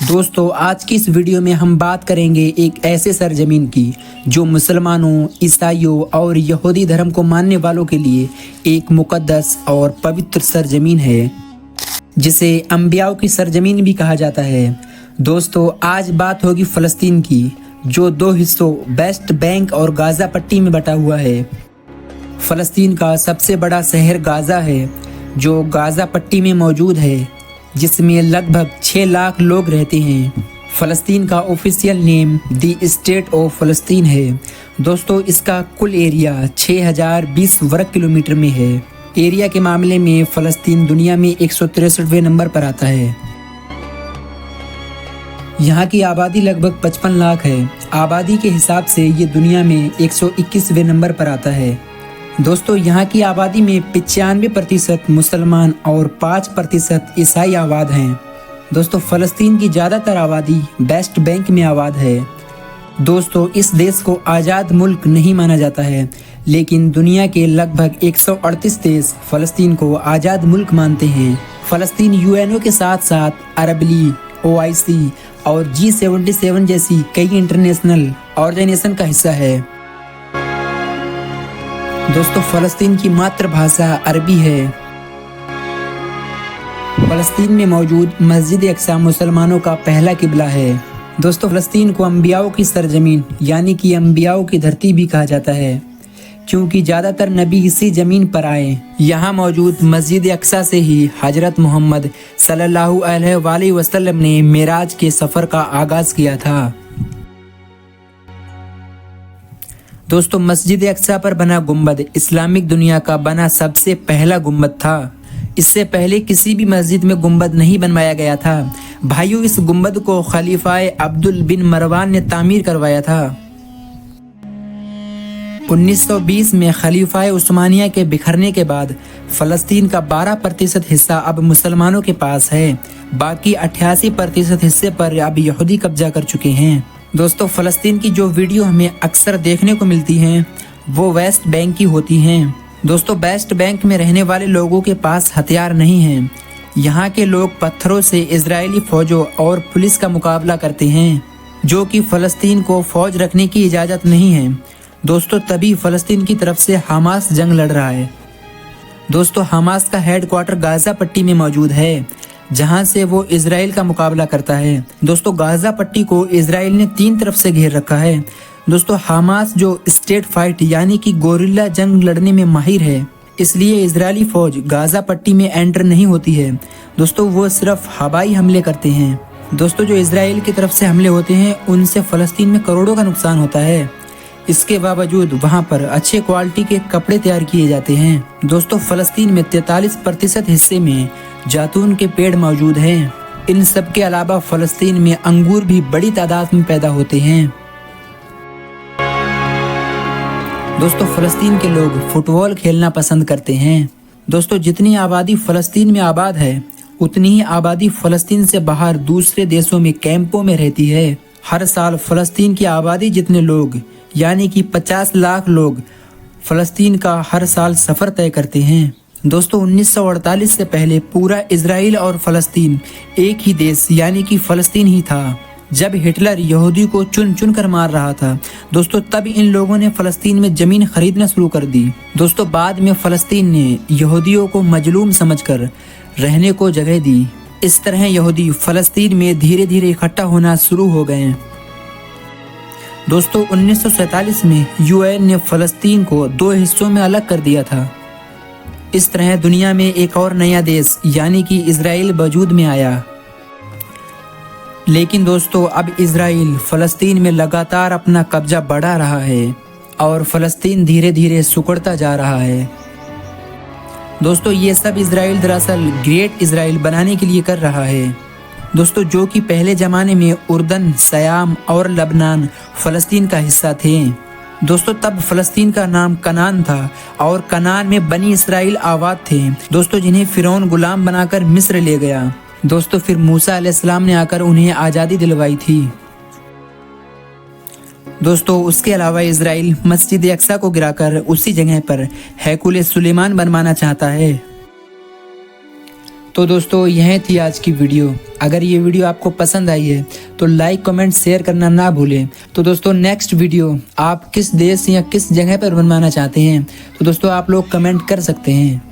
दोस्तों आज की इस वीडियो में हम बात करेंगे एक ऐसे सरजमीन की जो मुसलमानों, ईसाइयों और यहूदी धर्म को मानने वालों के लिए एक मुकद्दस और पवित्र सरजमीन है, जिसे अंबियाओं की सरजमीन भी कहा जाता है। दोस्तों आज बात होगी फ़लस्तीन की, जो दो हिस्सों वेस्ट बैंक और गाज़ा पट्टी में बटा हुआ है। फ़लस्तीन का सबसे बड़ा शहर गाज़ा है, जो गाज़ा पट्टी में मौजूद है, जिसमें लगभग 6 लाख लोग रहते हैं। फ़लस्तीन का official name the state of फ़लस्तीन है। दोस्तों इसका कुल एरिया 6020 वर्ग किलोमीटर में है। एरिया के मामले में फ़लस्तीन दुनिया में 163वें नंबर पर आता है। यहाँ की आबादी लगभग 55 लाख है। आबादी के हिसाब से ये दुनिया में 121वें नंबर पर आता है। दोस्तों यहाँ की आबादी में 95% मुसलमान और 5% ईसाई आबाद हैं। दोस्तों फ़लस्तीन की ज़्यादातर आबादी वेस्ट बैंक में आबाद है। दोस्तों इस देश को आज़ाद मुल्क नहीं माना जाता है, लेकिन दुनिया के लगभग 138 देश फ़लस्तीन को आज़ाद मुल्क मानते हैं। फ़लस्तीन यूएनओ के साथ साथ अरब लीग, OIC और G77 जैसी कई इंटरनेशनल ऑर्गेनाइजेशन का हिस्सा है। दोस्तों फ़लस्तीन की मातृभाषा अरबी है। फ़लस्तीन में मौजूद मस्जिद अक्सा मुसलमानों का पहला किबला है। दोस्तों फ़लस्तीन को अंबियाओं की सरजमीन यानी कि अंबियाओं की धरती भी कहा जाता है, क्योंकि ज़्यादातर नबी इसी ज़मीन पर आए। यहाँ मौजूद मस्जिद अक्सा से ही हज़रत मोहम्मद सल्लल्लाहु अलैहि वसल्लम ने मेराज के सफ़र का आगाज़ किया था। दोस्तों मस्जिद अक्सा पर बना गुंबद इस्लामिक दुनिया का बना सबसे पहला गुंबद था। इससे पहले किसी भी मस्जिद में गुंबद नहीं बनवाया गया था। भाइयों इस गुंबद को खलीफाए अब्दुल बिन मरवान ने तामीर करवाया था। 1920 में खलीफाए उस्मानिया के बिखरने के बाद फ़लस्तीन का 12% हिस्सा अब मुसलमानों के पास है। बाकी 88% हिस्से पर अब यहूदी कब्जा कर चुके हैं। दोस्तों फ़लस्तीन की जो वीडियो हमें अक्सर देखने को मिलती हैं वो वेस्ट बैंक की होती हैं। दोस्तों वेस्ट बैंक में रहने वाले लोगों के पास हथियार नहीं हैं। यहाँ के लोग पत्थरों से इजरायली फौजों और पुलिस का मुकाबला करते हैं, जो कि फ़लस्तीन को फौज रखने की इजाज़त नहीं है। दोस्तों तभी फ़लस्तीन की तरफ से हमास जंग लड़ रहा है। दोस्तों हमास का हेडक्वार्टर गाज़ा पट्टी में मौजूद है, जहां से वो इजराइल का मुकाबला करता है। दोस्तों गाज़ा पट्टी को इजराइल ने 3 तरफ से घेर रखा है। दोस्तों हमास जो स्टेट फाइट यानी कि गोरिल्ला जंग लड़ने में माहिर है, इसलिए इजरायली फौज गाज़ा पट्टी में एंटर नहीं होती है। दोस्तों वो सिर्फ हवाई हमले करते हैं। दोस्तों जो इजराइल की तरफ से हमले होते हैं उनसे फ़लस्तीन में करोड़ों का नुकसान होता है। इसके बावजूद वहां पर अच्छे क्वालिटी के कपड़े तैयार किए जाते हैं। दोस्तों फ़लस्तीन में 43% हिस्से में जैतून के पेड़ मौजूद हैं। इन सब के अलावा फ़लस्तीन में अंगूर भी बड़ी तादाद में पैदा होते हैं। दोस्तों फ़लस्तीन के लोग फुटबॉल खेलना पसंद करते हैं। दोस्तों जितनी आबादी फ़लस्तीन में आबाद है, उतनी ही आबादी फ़लस्तीन से बाहर दूसरे देशों में कैंपों में रहती है। हर साल फ़लस्तीन की आबादी जितने लोग यानी कि 50 लाख लोग फ़लस्तीन का हर साल सफ़र तय करते हैं। दोस्तों 1948 से पहले पूरा इजराइल और फ़लस्तीन एक ही देश यानी कि फ़लस्तीन ही था। जब हिटलर यहूदी को चुन चुन कर मार रहा था, दोस्तों तब इन लोगों ने फ़लस्तीन में ज़मीन खरीदना शुरू कर दी। दोस्तों बाद में फ़लस्तीन ने यहूदियों को मजलूम समझकर रहने को जगह दी। इस तरह यहूदी फ़लस्तीन में धीरे धीरे इकट्ठा होना शुरू हो गए। दोस्तों 1947 में UN ने फ़लस्तीन को 2 हिस्सों में अलग कर दिया था। इस तरह दुनिया में एक और नया देश यानी कि इजराइल वजूद में आया। लेकिन दोस्तों अब इजराइल फ़लस्तीन में लगातार अपना कब्जा बढ़ा रहा है और फ़लस्तीन धीरे धीरे सिकुड़ता जा रहा है। दोस्तों ये सब इजराइल दरअसल ग्रेट इजराइल बनाने के लिए कर रहा है। दोस्तों जो कि पहले ज़माने में उर्दन, सयाम और लबनान फ़लस्तीन का हिस्सा थे। दोस्तों तब फ़लस्तीन का नाम कनान था और कनान में बनी इसराइल आबाद थे। दोस्तों जिन्हें फ़िरौन गुलाम बनाकर मिस्र ले गया। दोस्तों फिर मूसा अलैहिस्सलाम ने आकर उन्हें आज़ादी दिलवाई थी। दोस्तों उसके अलावा इजराइल मस्जिद अक्सा को गिराकर उसी जगह पर हैकुल सुलेमान बनवाना चाहता है। तो दोस्तों यह थी आज की वीडियो। अगर ये वीडियो आपको पसंद आई है तो लाइक कमेंट शेयर करना ना भूलें। तो दोस्तों नेक्स्ट वीडियो आप किस देश या किस जगह पर बनवाना चाहते हैं तो दोस्तों आप लोग कमेंट कर सकते हैं।